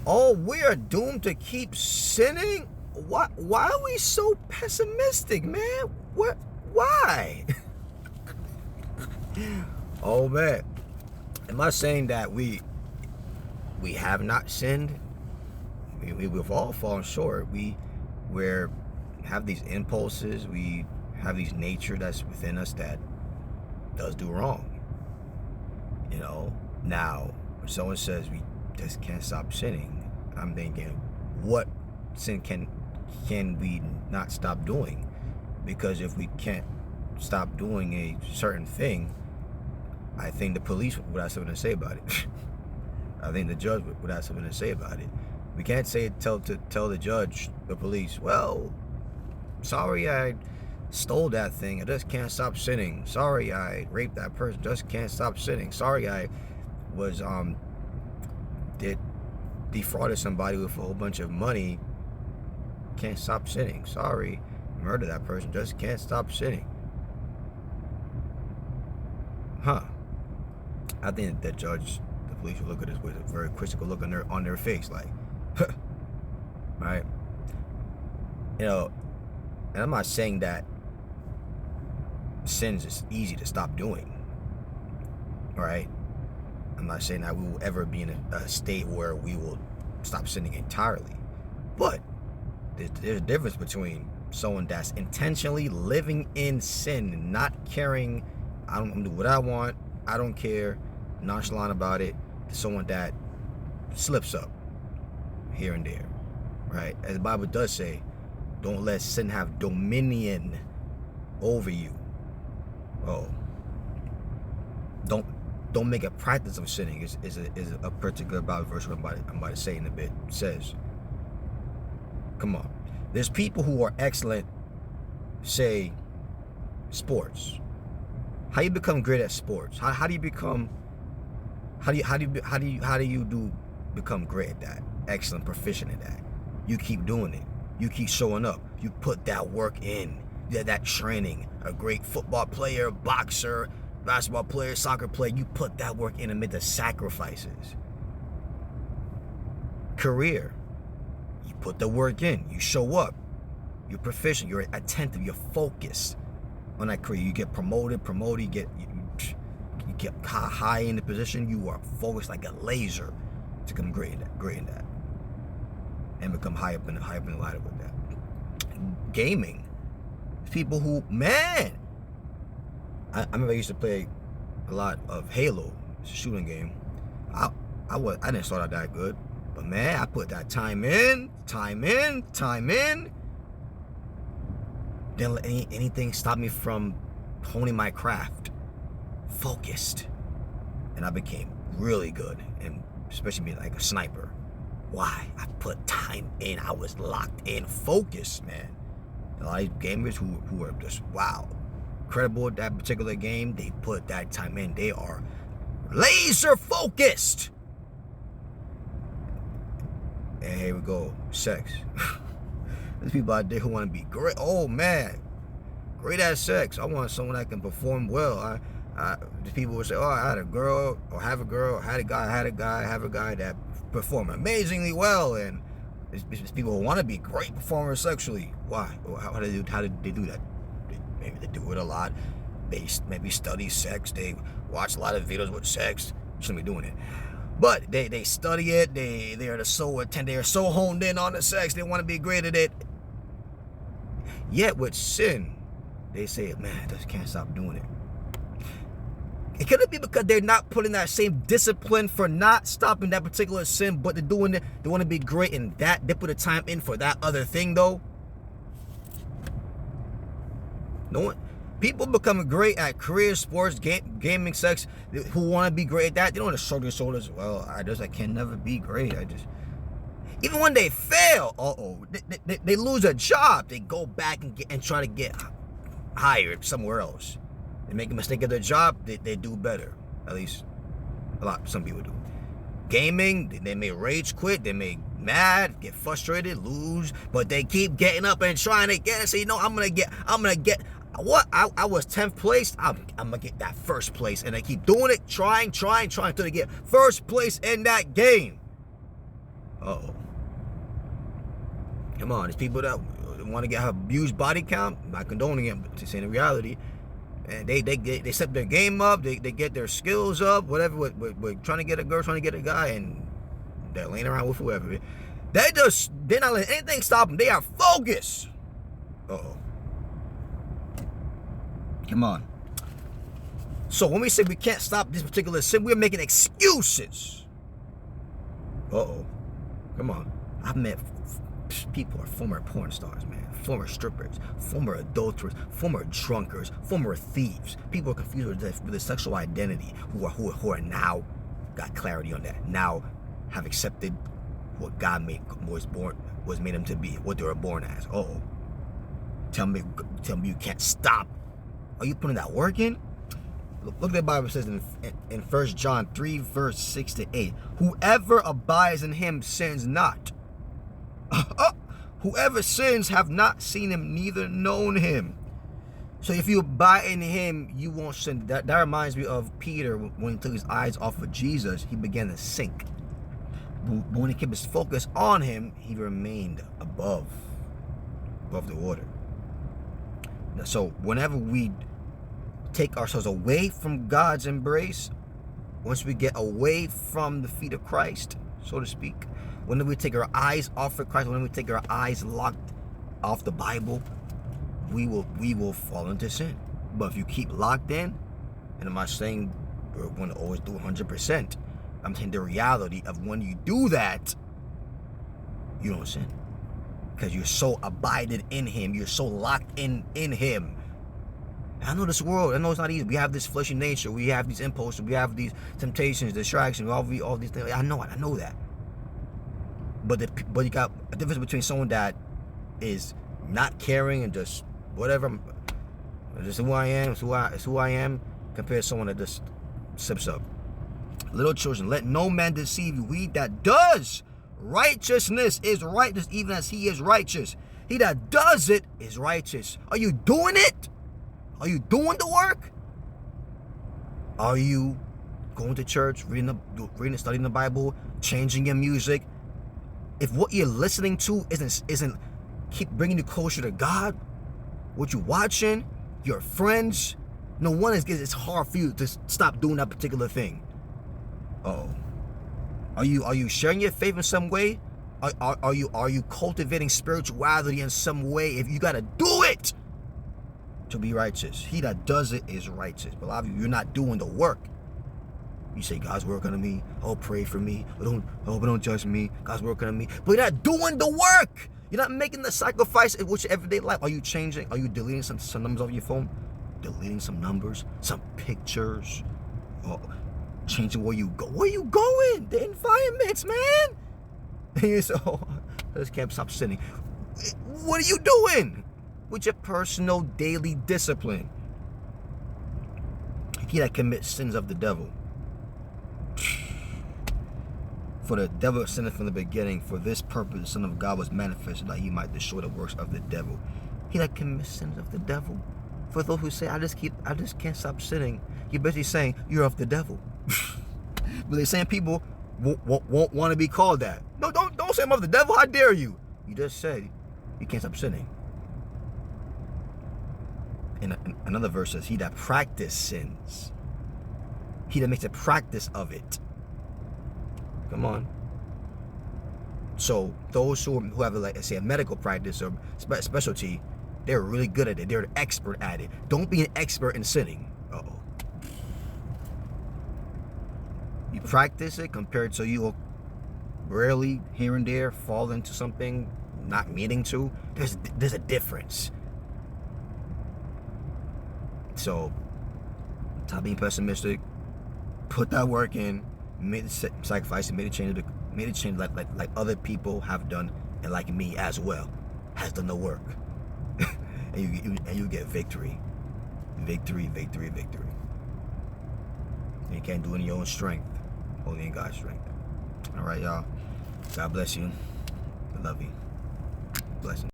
Oh, we are doomed to keep sinning? Why are we so pessimistic, man? What? Why? Oh man, am I saying that we have not sinned? We've all fallen short. We have these impulses. We have these nature that's within us that does do wrong. You know. Now, when someone says we just can't stop sinning, I'm thinking, what sin can we not stop doing? Because if we can't stop doing a certain thing, I think the police would have something to say about it. I think the judge would have something to say about it. We can't tell the judge, the police, well, sorry I stole that thing, I just can't stop sinning. Sorry I raped that person, just can't stop sinning. Sorry I was defrauded somebody with a whole bunch of money, can't stop sinning. Sorry, murder that person, just can't stop sinning. I think the judge, the police will look at this with a very quizzical look on their face, like, right? You know, and I'm not saying that sins is easy to stop doing, right? I'm not saying that we will ever be in a state where we will stop sinning entirely, but there's a difference between someone that's intentionally living in sin and not caring, I'm gonna do what I want, I don't care, nonchalant about it, to someone that slips up here and there, right? As the Bible does say, don't let sin have dominion over you. Oh, don't make a practice of sinning is a particular Bible verse I'm about to say in a bit. It says, come on, there's people who are excellent, say, sports. How you become great at sports? How do you become become great at that? Excellent, proficient in that. You keep doing it. You keep showing up. You put that work in. That training. A great football player, boxer, basketball player, soccer player. You put that work in amid the sacrifices. Career. You put the work in. You show up. You're proficient. You're attentive. You're focused on that career. You get promoted. You get high in the position. You are focused like a laser to become great in that, and become high up in the ladder with that. Gaming, people who, man, I remember I used to play a lot of Halo. It's a shooting game. I didn't start out that good, but man, I put that time in. Didn't let anything stop me from honing my craft. Focused, and I became really good, and especially being like a sniper. Why? I put time in. I was locked in, focused, man. A lot of gamers who are just, wow, credible at that particular game, they put that time in. They are laser focused. And here we go, sex. There's people out there who want to be great. Oh man, great at sex. I want someone that can perform well. The people would say, oh, I had a girl, or have a girl, have a guy that perform amazingly well. And there's people who want to be great performers sexually. Why? How did they do that? Maybe they do it a lot. They maybe study sex. They watch a lot of videos with sex. Shouldn't be doing it. But they study it. They are so honed in on the sex. They want to be great at it. Yet with sin, they say, man, I just can't stop doing it. It could be because they're not putting that same discipline for not stopping that particular sin, but they're doing it. They want to be great in that. They put the time in for that other thing, though. No one. People becoming great at career, sports, gaming, sex, who want to be great at that, they don't want to shrug their shoulders. Well, I can never be great. Even when they fail, they lose a job. They go back and try to get hired somewhere else. They make a mistake at their job, they do better. At least some people do. Gaming, they may rage quit, they may mad, get frustrated, lose, but they keep getting up and trying again and say, you know, I'm gonna get what I was 10th place, I'm gonna get that first place. And they keep doing it, trying until they get first place in that game. Uh-oh. Come on, there's people that want to get her abused body count. Not condoning it, but to say the reality. And they set their game up, they get their skills up, whatever, with trying to get a girl, trying to get a guy, and they're laying around with whoever. They're not letting anything stop them. They are focused. Uh-oh. Come on. So when we say we can't stop this particular sin, we're making excuses. Uh-oh. Come on. I've met people who are former porn stars, man. Former strippers, former adulterers, former drunkards, former thieves. People are confused with their sexual identity who are now got clarity on that. Now have accepted what God was made them to be, what they were born as. Uh-oh. Tell me you can't stop. Are you putting that work in? Look what the Bible says in 1 John 3, verse 6 to 8. Whoever abides in him sins not. Whoever sins have not seen him, neither known him. So if you abide in him, you won't sin. That reminds me of Peter when he took his eyes off of Jesus. He began to sink. But when he kept his focus on him, he remained above the water. So whenever we take ourselves away from God's embrace, once we get away from the feet of Christ, so to speak, whenever we take our eyes off of Christ, whenever we take our eyes locked off the Bible, we will fall into sin. But if you keep locked in, and I'm not saying we're going to always do 100%, I'm saying the reality of when you do that, you don't sin. Because you're so abided in him, you're so locked in him. And I know this world, I know it's not easy. We have this fleshy nature, we have these impulses, we have these temptations, distractions, all these things. I know that. But you got a difference between someone that is not caring and just whatever, just who I am, it's who I am, compared to someone that just sips up. Little children, let no man deceive you. He that does righteousness is righteous, even as he is righteous. He that does it is righteous. Are you doing it? Are you doing the work? Are you going to church, reading, studying the Bible, changing your music? If what you're listening to isn't keep bringing you closer to God, what you're watching, your friends, no wonder it's hard for you to stop doing that particular thing. Uh-oh. Are you sharing your faith in some way? Are you cultivating spirituality in some way? If you gotta do it to be righteous, he that does it is righteous. But a lot of you're not doing the work. You say God's working on me. Oh, pray for me. But don't judge me. God's working on me. But you're not doing the work. You're not making the sacrifice in your everyday life. Are you changing? Are you deleting some numbers off your phone? Deleting some numbers, some pictures. Oh, changing where you go. Where you going? The environments, man. And so I just can't stop sinning. What are you doing with your personal daily discipline? He that commits sins of the devil. For the devil sinned from the beginning. For this purpose the Son of God was manifested, that he might destroy the works of the devil. He that commits sins of the devil. For those who say, I just can't stop sinning, you're basically saying you're of the devil. But they're saying people won't want to be called that. No, don't say I'm of the devil. How dare you? You just said you can't stop sinning. And another verse says, he that practices sins. He that makes a practice of it. Come on. So those who have, like, say, a medical practice or specialty, they're really good at it. They're an expert at it. Don't be an expert in sinning. Uh-oh. You practice it compared to you rarely here and there fall into something not meaning to. There's a difference. So stop being pessimistic. Put that work in. Made the sacrifice and made a change like other people have done, and like me as well has done the work. and you get victory. And you can't do it in your own strength, only in God's strength. All right, y'all. God bless you. I love you. Blessings.